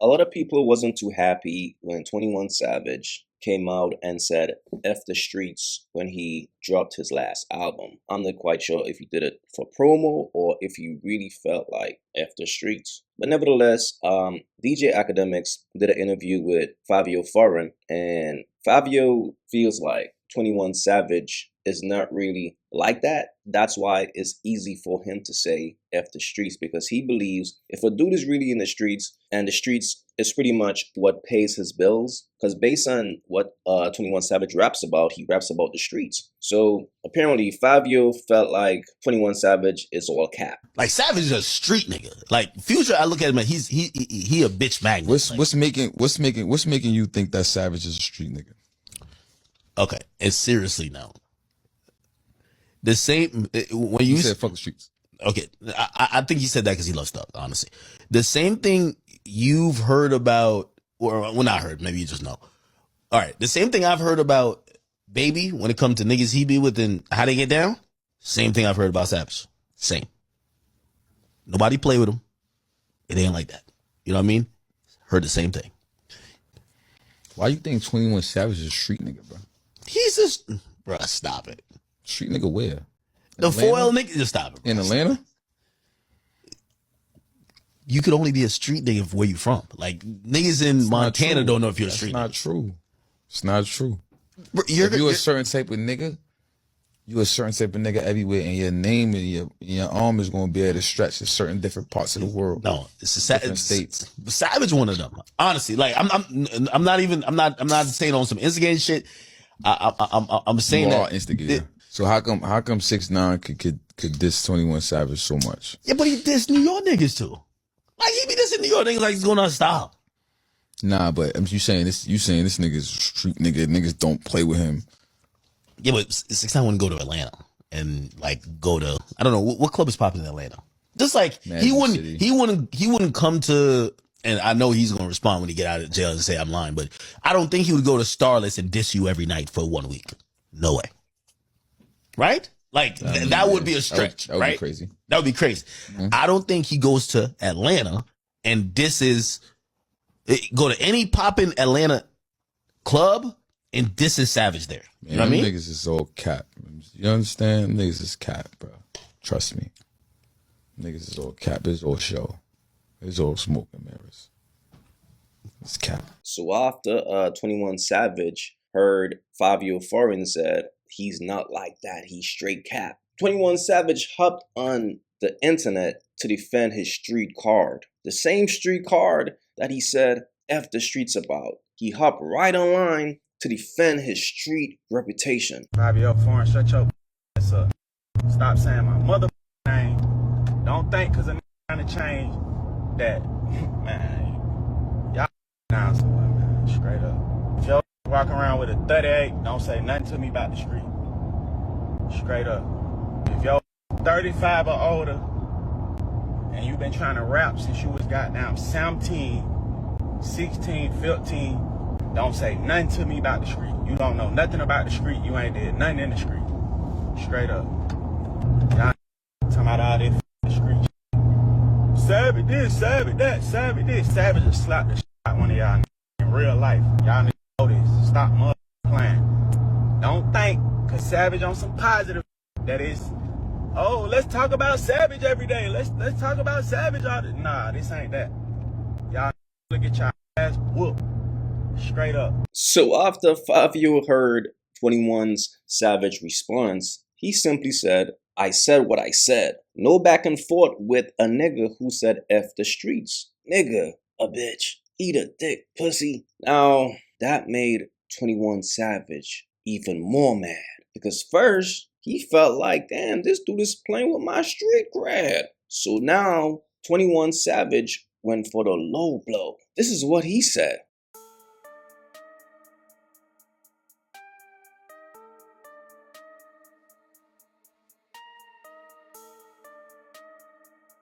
a lot of people wasn't too happy when 21 Savage came out and said F the streets when he dropped his last album. I'm not quite sure if he did it for promo or if he really felt like F the streets. But nevertheless, DJ Academics did an interview with Fivio Foreign, and Fivio feels like 21 Savage is not really like that. That's why it's easy for him to say F the streets, because he believes if a dude is really in the streets, and the streets is pretty much what pays his bills, because based on what 21 Savage raps about, he raps about the streets. So apparently Fivio felt like 21 Savage is all cap. Like Savage is a street nigga. Like Future, I look at him and he a bitch magnet. What's making you think that Savage is a street nigga? Okay, and seriously now. The same when you said fuck the streets. Okay, I think he said that because he loves stuff. Honestly, the same thing you've heard about, or well, not heard. Maybe you just know. All right, the same thing I've heard about Baby when it comes to niggas he be with and how they get down. Same thing I've heard about Savage. Same. Nobody play with him. It ain't like that. You know what I mean? Heard the same thing. Why you think 21 Savage is a street nigga, bro? He's just, bruh, stop it. Street nigga where? In the Atlanta? Foil nigga, just stop it. Bro. In Atlanta? You could only be a street nigga where you from. Like, niggas in Montana don't know if you're a street nigga. That's not true. It's not true. Bro, if you're a certain type of nigga, you a certain type of nigga everywhere, and your name and your arm is going to be able to stretch to certain different parts of the world. No, it's a different states. Savage one of them. Honestly, like I'm not saying on some instigating shit. I'm saying you that are instigator. So how come 6ix9ine could diss 21 Savage so much? Yeah, but he dissed New York niggas too. Like he be dissing New York niggas like he's going out of style. Nah, but you saying this nigga's street nigga. Niggas don't play with him. Yeah, but 6ix9ine wouldn't go to Atlanta and like go to, I don't know what club is popping in Atlanta. Just like he wouldn't come to, and I know he's gonna respond when he get out of jail and say I'm lying, but I don't think he would go to Starless and diss you every night for 1 week. No way. Right? Like that would be a stretch. That would right? be crazy. That would be crazy. Mm-hmm. I don't think he goes to Atlanta and disses, go to any poppin' Atlanta club and disses Savage there. You know what I mean? Niggas is all cap. You understand? Niggas is cap, bro. Trust me. Niggas is all cap. It's all show. It's all smoke and mirrors. It's cap. So after 21 Savage heard Fivio Foreign said he's not like that, he's straight cap, 21 Savage hopped on the internet to defend his street card. The same street card that he said F the streets about. He hopped right online to defend his street reputation. Fivio Foreign, shut your ass up. Stop saying my mother name. Don't think because I'm trying to change that. Man, y'all down somewhere, man. Straight up. If y'all walking around with a 38, don't say nothing to me about the street. Straight up. If y'all 35 or older and you've been trying to rap since you was goddamn 17, 16, 15, don't say nothing to me about the street. You don't know nothing about the street. You ain't did nothing in the street. Straight up. Y'all talking about all this the street. Savage this, savage that, savage this. Savage just slapped the shit out one of y'all in real life. Y'all need to know this. Stop mother playing. Don't think, cause Savage on some positive that is, oh, let's talk about Savage every day. Let's talk about Savage all the, nah, this ain't that. Y'all look at y'all ass whoop. Straight up. So after Fivio heard 21's Savage response, he simply said, I said what I said. No back and forth with a nigga who said F the streets. Nigga, a bitch, eat a dick, pussy. Now, that made 21 Savage even more mad. Because first, he felt like, damn, this dude is playing with my street cred. So now, 21 Savage went for the low blow. This is what he said.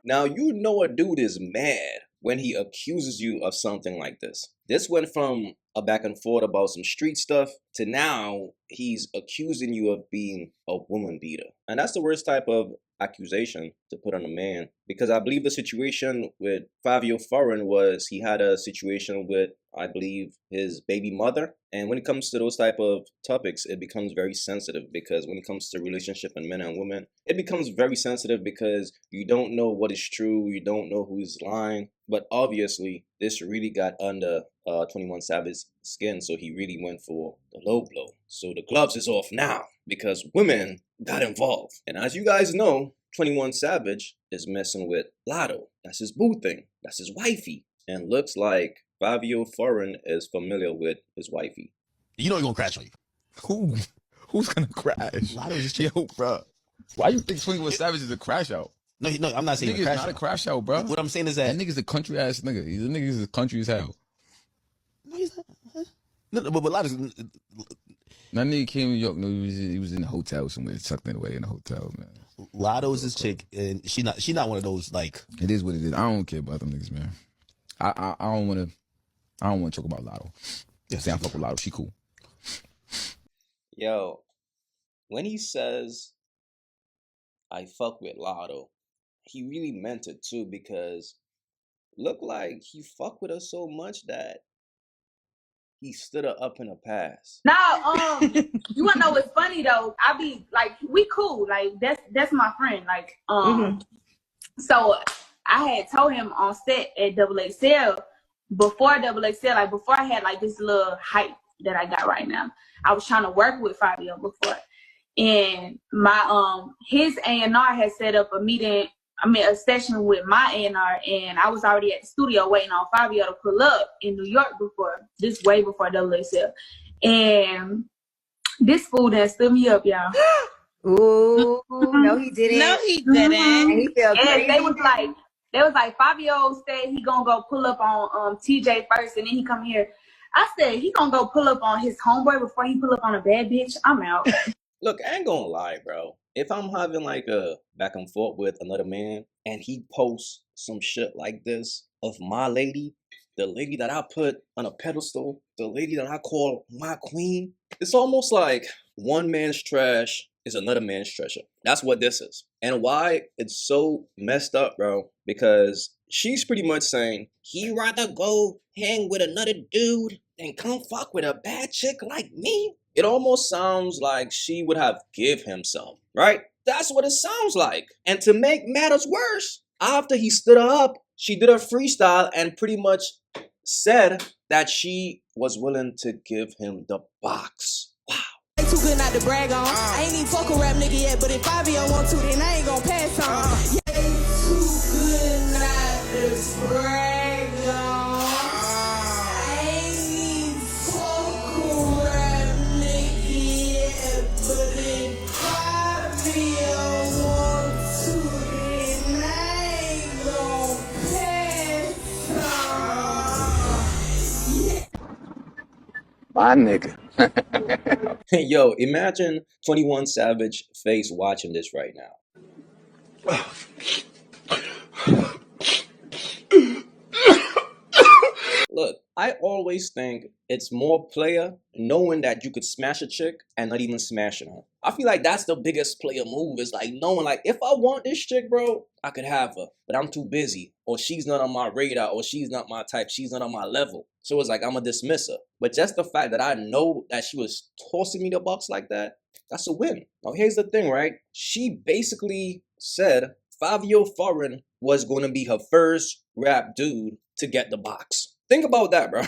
Now, you know a dude is mad when he accuses you of something like this. This went from a back and forth about some street stuff to now he's accusing you of being a woman beater. And that's the worst type of accusation to put on a man, because I believe the situation with Fivio Foreign was he had a situation with, I believe, his baby mother. And when it comes to those type of topics, it becomes very sensitive, because when it comes to relationship and men and women, it becomes very sensitive because you don't know what is true, you don't know who's lying. But obviously, this really got under 21 Savage's skin, so he really went for the low blow. So the gloves is off now because women got involved. And as you guys know, 21 Savage is messing with Latto. That's his boo thing. That's his wifey. And looks like Fivio Foreign is familiar with his wifey. You know he's gonna crash on you. Who's gonna crash? Latto's just chill. Yo, bro. Why you think 21 Savage is a crash out? No, I'm not saying Nigga's crash not out. a crash out, bro. What I'm saying is that That nigga's a country ass nigga. He's a nigga's as country as hell. no, he's not. No, but Latto's. That nigga came to New York. No, he was in a hotel somewhere, tucked away in a hotel, man. Latto's his chick, and she not one of those like. It is what it is. I don't care about them niggas, man. I don't want to talk about Latto. Yes. Say I fuck with Latto. She cool. Yo, when he says, I fuck with Latto, he really meant it too, because look like he fuck with her so much that he stood her up in the past. No, you wanna know what's funny though? I be like, we cool, like that's my friend, like So I had told him on set at XXL before XXL, like before I had like this little hype that I got right now. I was trying to work with Fivio before, and my his A&R had set up a meeting. a session with my A&R, and I was already at the studio waiting on Fivio to pull up in New York this way before XXL. And this fool done stood me up, y'all. Ooh, no, he didn't. No, he didn't. And he felt crazy. And they was like, Fivio said he gonna go pull up on TJ first, and then he come here. I said he gonna go pull up on his homeboy before he pull up on a bad bitch. I'm out. Look, I ain't gonna lie, bro. If I'm having like a back and forth with another man and he posts some shit like this of my lady, the lady that I put on a pedestal, the lady that I call my queen, it's almost like one man's trash is another man's treasure. That's what this is. And why it's so messed up, bro, because she's pretty much saying he rather go hang with another dude than come fuck with a bad chick like me. It almost sounds like she would have give him some, right? That's what it sounds like. And to make matters worse, after he stood her up, she did a freestyle and pretty much said that she was willing to give him the box. Wow. Too good not to brag on. I ain't even fuck a rap nigga yet, but if Fivio want to, then I ain't gonna pass on. Too good not to brag on. I ain't even fuck a rap nigga yet, but if Fivio want to, then I ain't gonna pass on. My nigga. Yo, imagine 21 Savage face watching this right now. Look, I always think it's more player knowing that you could smash a chick and not even smashing her. I feel like that's the biggest player move, is like knowing like, if I want this chick, bro, I could have her, but I'm too busy, or she's not on my radar, or she's not my type, she's not on my level. So it's like, I'm gonna dismiss her. But just the fact that I know that she was tossing me the box like that, that's a win. Now here's the thing, right? She basically said Fivio Foreign was gonna be her first rap dude to get the box. Think about that, bro.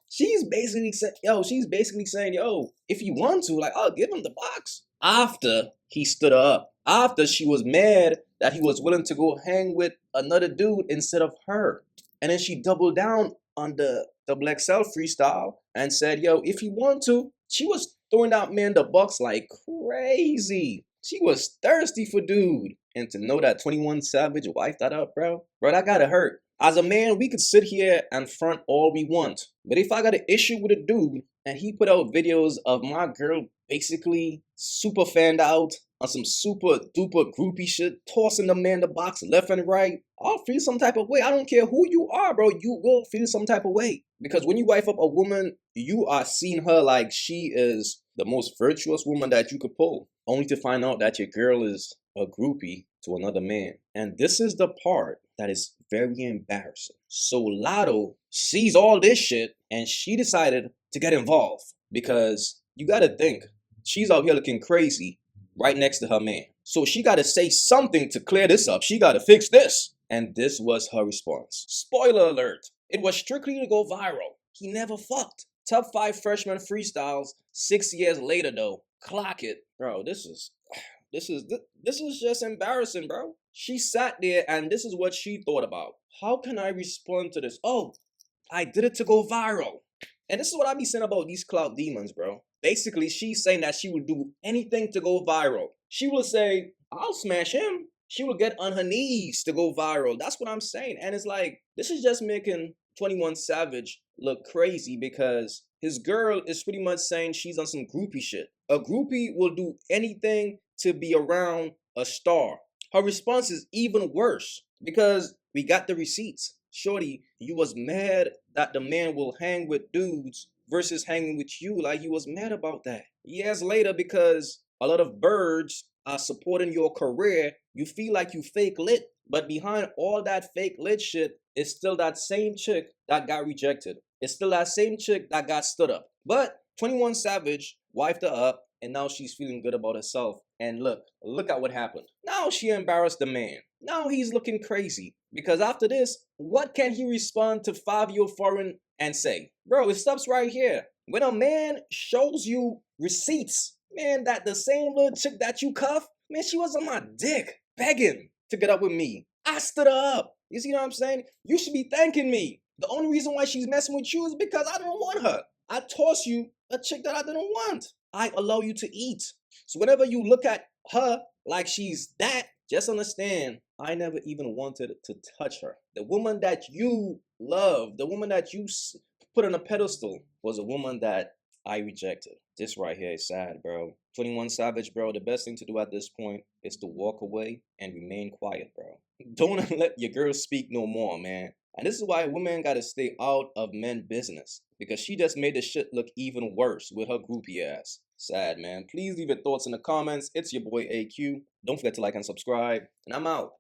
She's basically saying, yo, if you want to, like, I'll give him the box. After he stood her up. After she was mad that he was willing to go hang with another dude instead of her. And then she doubled down on the XXL freestyle and said, yo, if you want to. She was throwing that man the box like crazy. She was thirsty for dude. And to know that 21 Savage wiped that up, bro, that gotta hurt. As a man, we could sit here and front all we want. But if I got an issue with a dude and he put out videos of my girl basically super fanned out on some super duper groupie shit, tossing the man the box left and right, I'll feel some type of way. I don't care who you are, bro. You will feel some type of way. Because when you wife up a woman, you are seeing her like she is the most virtuous woman that you could pull, only to find out that your girl is a groupie to another man. And this is the part that is very embarrassing. So Latto sees all this shit and she decided to get involved, because you gotta think, she's out here looking crazy right next to her man. So she gotta say something to clear this up. She gotta fix this. And this was her response. Spoiler alert, it was strictly to go viral. He never fucked. Top 5 freshman freestyles 6 years later though. Clock it. Bro, this is just embarrassing, bro. She sat there and this is what she thought about. How can I respond to this? Oh, I did it to go viral. And this is what I be saying about these clout demons, bro. Basically, she's saying that she would do anything to go viral. She will say, I'll smash him. She will get on her knees to go viral. That's what I'm saying. And it's like, this is just making 21 Savage look crazy, because his girl is pretty much saying she's on some groupie shit. A groupie will do anything to be around a star. Her response is even worse, because we got the receipts. Shorty, you was mad that the man will hang with dudes versus hanging with you. Like, you was mad about that. Years later, because a lot of birds are supporting your career, you feel like you fake lit. But behind all that fake lit shit is still that same chick that got rejected. It's still that same chick that got stood up. But 21 Savage wifed her up, and now she's feeling good about herself. And look at what happened. Now she embarrassed the man. Now he's looking crazy. Because after this, what can he respond to Fivio Foreign and say? Bro, it stops right here. When a man shows you receipts, man, that the same little chick that you cuff, man, she was on my dick, begging to get up with me. I stood her up. You see what I'm saying? You should be thanking me. The only reason why she's messing with you is because I don't want her. I toss you a chick that I didn't want. I allow you to eat. So whenever you look at her like she's that, just understand, I never even wanted to touch her. The woman that you love, the woman that you put on a pedestal, was a woman that I rejected. This right here is sad, bro. 21 Savage, bro, the best thing to do at this point is to walk away and remain quiet, bro. Don't let your girl speak no more, man. And this is why women gotta stay out of men's business, because she just made the shit look even worse with her groupie ass. Sad, man. Please leave your thoughts in the comments. It's your boy AyeQ. Don't forget to like and subscribe, and I'm out.